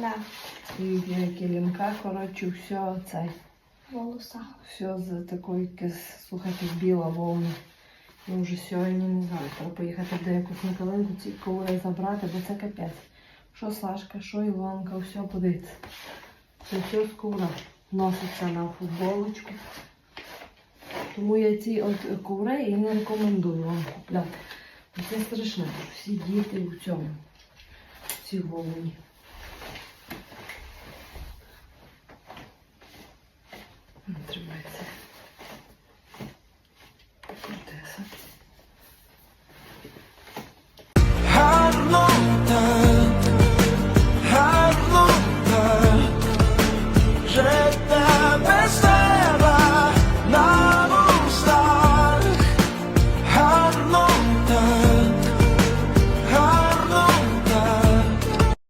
Да. І килимка, коротше, все цей. Волоса. Все з такої, слухайте, біла вовна. Я вже сьогодні не знаю, треба поїхати де якусь на калинку, ці коври забрати, бо це капець. Що Сашка, що Ілонка, все подивіться. Це все з ковра. Носиться на футболочку. Тому я ці от коври і не рекомендую вам купляти. Це страшно. Всі діти в цьому. Всі вовні.